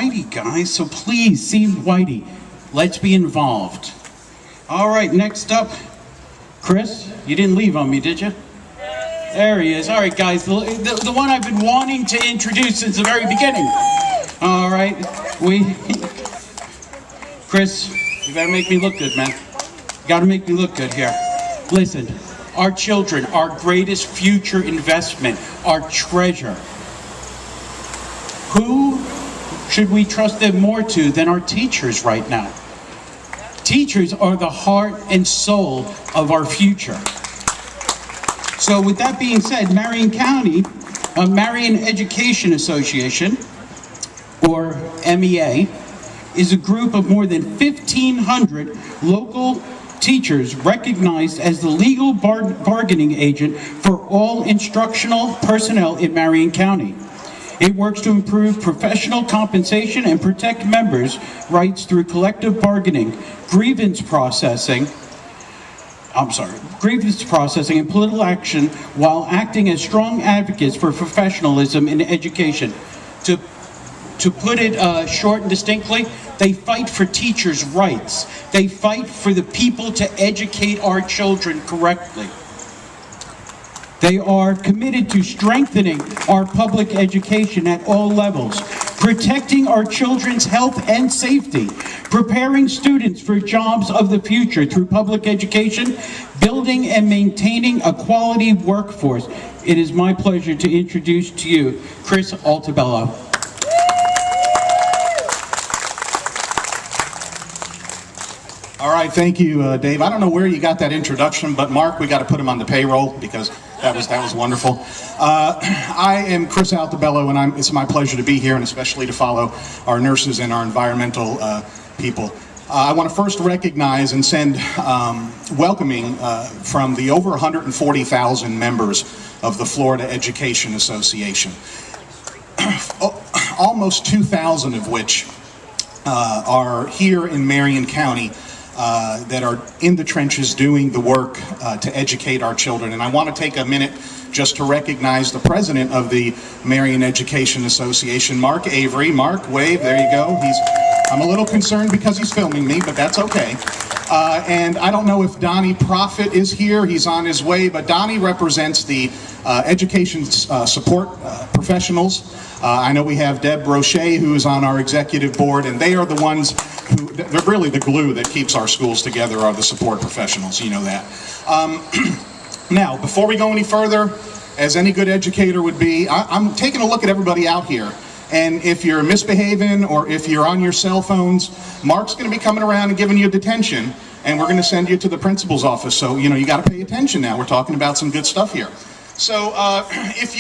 Whitey, guys, so please see Whitey. Let's be involved. All right, next up, Chris, you didn't leave on me, did you? There he is. All right, guys, the one I've been wanting to introduce since the very beginning. All right, Chris, you better make me look good, man. You gotta make me look good here. Listen, our children, our greatest future investment, our treasure. Who should we trust them more to than our teachers right now? Teachers are the heart and soul of our future. So with that being said, Marion County, Marion Education Association, or MEA, is a group of more than 1,500 local teachers recognized as the legal bargaining agent for all instructional personnel in Marion County. It works to improve professional compensation and protect members' rights through collective bargaining, grievance processing and political action, while acting as strong advocates for professionalism in education. To put it short and distinctly, they fight for teachers' rights. They fight for the people to educate our children correctly. They are committed to strengthening our public education at all levels, protecting our children's health and safety, preparing students for jobs of the future through public education, building and maintaining a quality workforce. It is my pleasure to introduce to you Chris Altobello. All right, thank you, Dave. I don't know where you got that introduction, but Mark, we got to put him on the payroll because that was wonderful. I am Chris Altobello, and it's my pleasure to be here, and especially to follow our nurses and our environmental people. I want to first recognize and send welcoming from the over 140,000 members of the Florida Education Association. Almost 2,000 of which are here in Marion County, that are in the trenches doing the work to educate our children. And I want to take a minute just to recognize the president of the Marion Education Association, Mark Avery. Mark, wave, there you go. I'm a little concerned because he's filming me, but that's okay. And I don't know if Donnie Profit is here. He's on his way, but Donnie represents the education support professionals. I know we have Deb Brochet, who is on our executive board, and they are the ones who, they're really the glue that keeps our schools together, are the support professionals, you know that. Now, before we go any further, as any good educator would be, I'm taking a look at everybody out here. And if you're misbehaving or if you're on your cell phones, Mark's going to be coming around and giving you detention, and we're going to send you to the principal's office. So, you know, you got to pay attention now. We're talking about some good stuff here. So if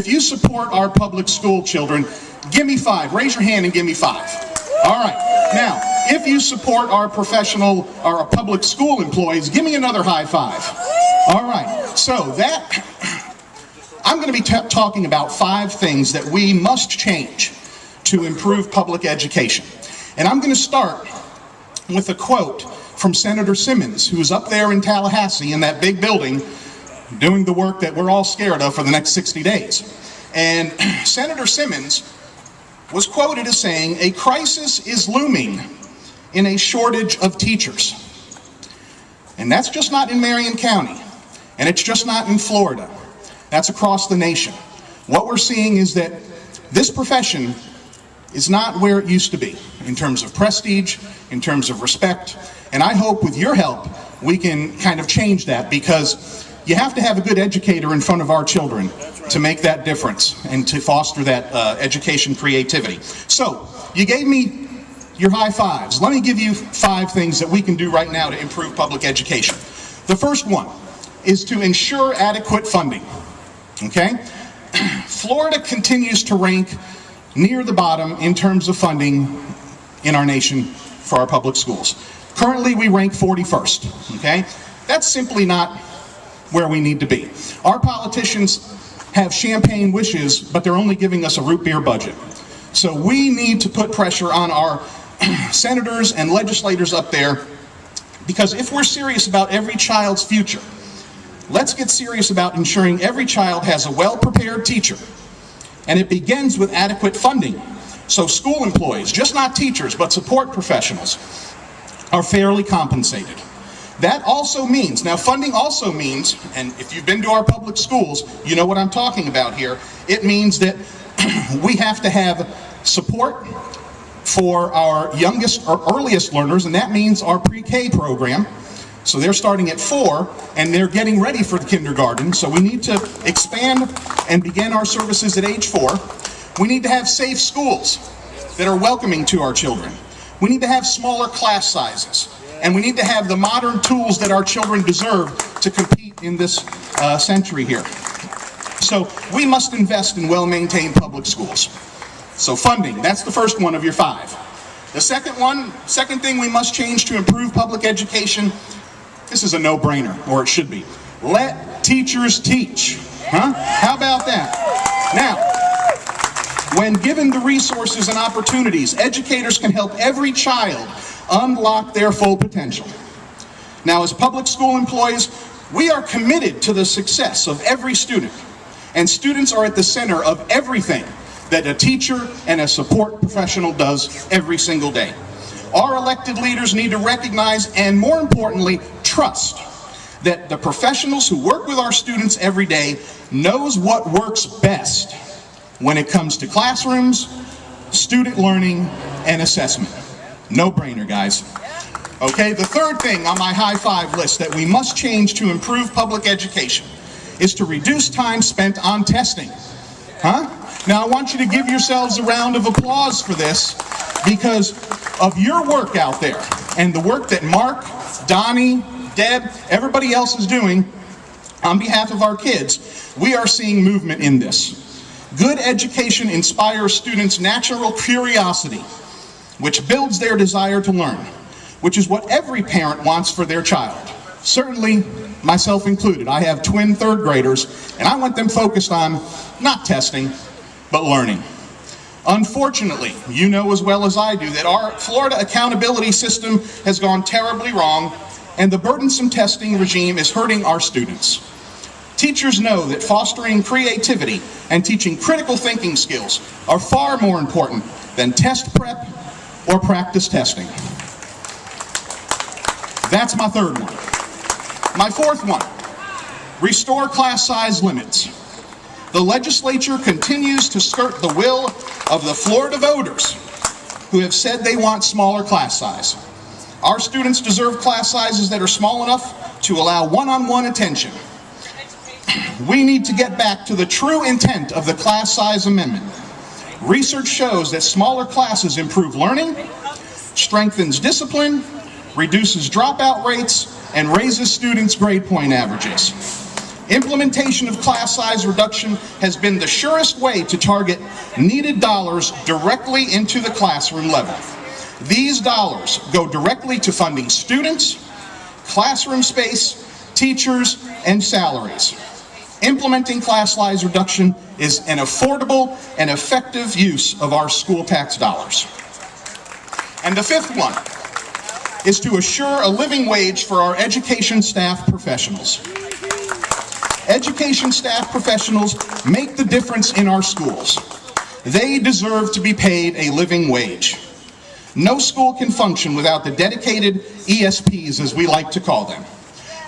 you support our public school children, give me 5. Raise your hand and give me 5. All right. Now, if you support our professional or our public school employees, give me another high 5. All right. So I'm going to be talking about 5 things that we must change to improve public education. And I'm going to start with a quote from Senator Simmons, who's up there in Tallahassee in that big building doing the work that we're all scared of for the next 60 days. And Senator Simmons was quoted as saying, "A crisis is looming in a shortage of teachers." And that's just not in Marion County, and it's just not in Florida. That's across the nation. What we're seeing is that this profession is not where it used to be in terms of prestige, in terms of respect, and I hope with your help we can kind of change that, because you have to have a good educator in front of our children to make that difference and to foster that education creativity. So, you gave me your high 5s. Let me give you 5 things that we can do right now to improve public education. The first one is to ensure adequate funding. Okay? Florida continues to rank near the bottom in terms of funding in our nation for our public schools. Currently, we rank 41st. Okay? That's simply not where we need to be. Our politicians have champagne wishes, but they're only giving us a root beer budget. So we need to put pressure on our senators and legislators up there, because if we're serious about every child's future, let's get serious about ensuring every child has a well-prepared teacher. And it begins with adequate funding. So school employees, just not teachers, but support professionals, are fairly compensated. That also means, now funding also means, and if you've been to our public schools, you know what I'm talking about here, it means that we have to have support for our youngest or earliest learners, and that means our pre-K program. So they're starting at 4 and they're getting ready for the kindergarten. So we need to expand and begin our services at age 4. We need to have safe schools that are welcoming to our children. We need to have smaller class sizes. And we need to have the modern tools that our children deserve to compete in this century here. So we must invest in well-maintained public schools. So funding, that's the first one of your 5. The second thing we must change to improve public education, this is a no-brainer, or it should be. Let teachers teach. Huh? How about that? Now, when given the resources and opportunities, educators can help every child unlock their full potential. Now, as public school employees, we are committed to the success of every student, and students are at the center of everything that a teacher and a support professional does every single day. Our elected leaders need to recognize and, more importantly, trust that the professionals who work with our students every day knows what works best when it comes to classrooms, student learning, and assessment. No-brainer, guys. Okay, the third thing on my high 5 list that we must change to improve public education is to reduce time spent on testing. Huh? Now, I want you to give yourselves a round of applause for this because of your work out there and the work that Mark, Donnie, Deb, everybody else is doing on behalf of our kids. We are seeing movement in this. Good education inspires students' natural curiosity, which builds their desire to learn, which is what every parent wants for their child. Certainly, myself included. I have twin 3rd graders, and I want them focused on not testing, but learning. Unfortunately, you know as well as I do that our Florida accountability system has gone terribly wrong, and the burdensome testing regime is hurting our students. Teachers know that fostering creativity and teaching critical thinking skills are far more important than test prep or practice testing. That's my 3rd one. My 4th one, restore class size limits. The legislature continues to skirt the will of the Florida voters who have said they want smaller class size. Our students deserve class sizes that are small enough to allow one-on-one attention. We need to get back to the true intent of the class size amendment. Research shows that smaller classes improve learning, strengthens discipline, reduces dropout rates, and raises students' grade point averages. Implementation of class size reduction has been the surest way to target needed dollars directly into the classroom level. These dollars go directly to funding students, classroom space, teachers, and salaries. Implementing class size reduction is an affordable and effective use of our school tax dollars. And the 5th one is to assure a living wage for our education staff professionals. Education staff professionals make the difference in our schools. They deserve to be paid a living wage. No school can function without the dedicated ESPs, as we like to call them.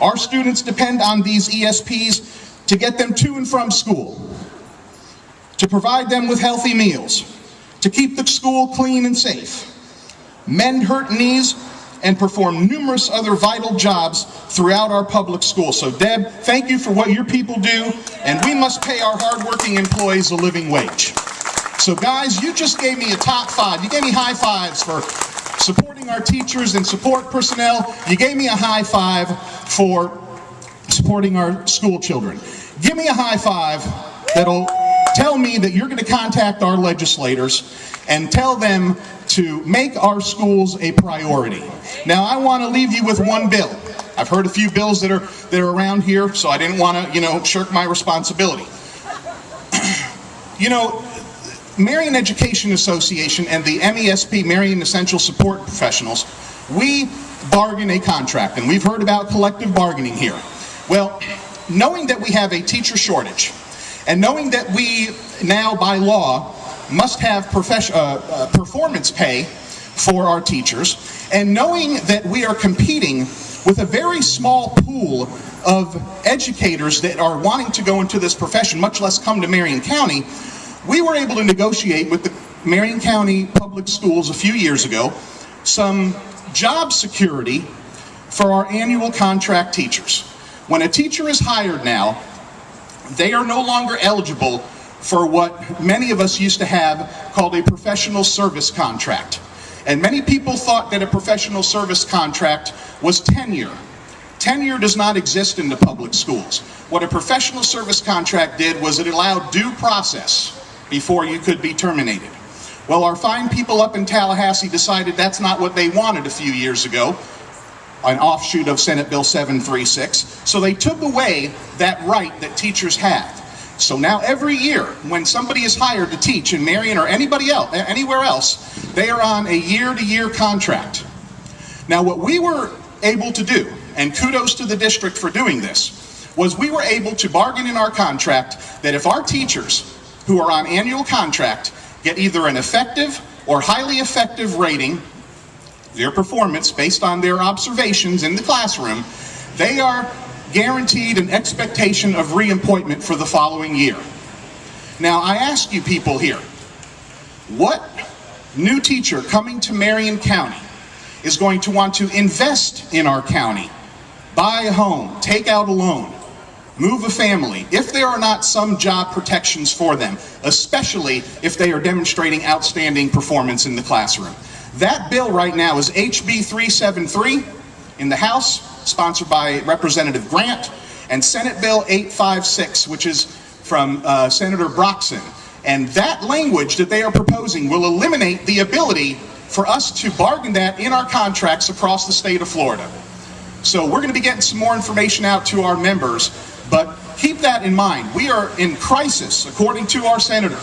Our students depend on these ESPs to get them to and from school, to provide them with healthy meals, to keep the school clean and safe, mend hurt knees, and perform numerous other vital jobs throughout our public schools. So Deb, thank you for what your people do, and we must pay our hardworking employees a living wage. So guys, you just gave me a top 5. You gave me high 5s for supporting our teachers and support personnel. You gave me a high 5 for supporting our school children. Give me a high 5 that'll tell me that you're going to contact our legislators and tell them to make our schools a priority. Now, I want to leave you with one bill. I've heard a few bills that are around here, so I didn't want to, shirk my responsibility. Marion Education Association and the MESP, Marion Essential Support Professionals, we bargain a contract, and we've heard about collective bargaining here. Well, knowing that we have a teacher shortage, and knowing that we now, by law, must have performance pay for our teachers, and knowing that we are competing with a very small pool of educators that are wanting to go into this profession, much less come to Marion County, we were able to negotiate with the Marion County Public Schools a few years ago some job security for our annual contract teachers. When a teacher is hired now, they are no longer eligible for what many of us used to have called a professional service contract. And many people thought that a professional service contract was tenure. Tenure does not exist in the public schools. What a professional service contract did was it allowed due process before you could be terminated. Well, our fine people up in Tallahassee decided that's not what they wanted a few years ago, an offshoot of Senate Bill 736. So they took away that right that teachers had. So now every year, when somebody is hired to teach in Marion or anybody else, anywhere else, they are on a year-to-year contract. Now what we were able to do, and kudos to the district for doing this, was we were able to bargain in our contract that if our teachers who are on annual contract get either an effective or highly effective rating, their performance based on their observations in the classroom, they are guaranteed an expectation of reappointment for the following year. Now I ask you people here, what new teacher coming to Marion County is going to want to invest in our county, buy a home, take out a loan, move a family, if there are not some job protections for them, especially if they are demonstrating outstanding performance in the classroom? That bill right now is HB 373 in the House, sponsored by Representative Grant, and Senate Bill 856, which is from Senator Broxson. And that language that they are proposing will eliminate the ability for us to bargain that in our contracts across the state of Florida. So we're going to be getting some more information out to our members, but keep that in mind. We are in crisis, according to our senator.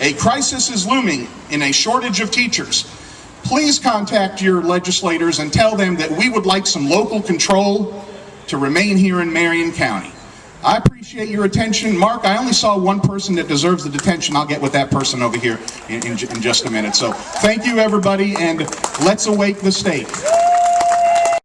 A crisis is looming in a shortage of teachers. Please contact your legislators and tell them that we would like some local control to remain here in Marion County. I appreciate your attention. Mark, I only saw one person that deserves the detention. I'll get with that person over here in just a minute. So thank you, everybody, and let's awake the state.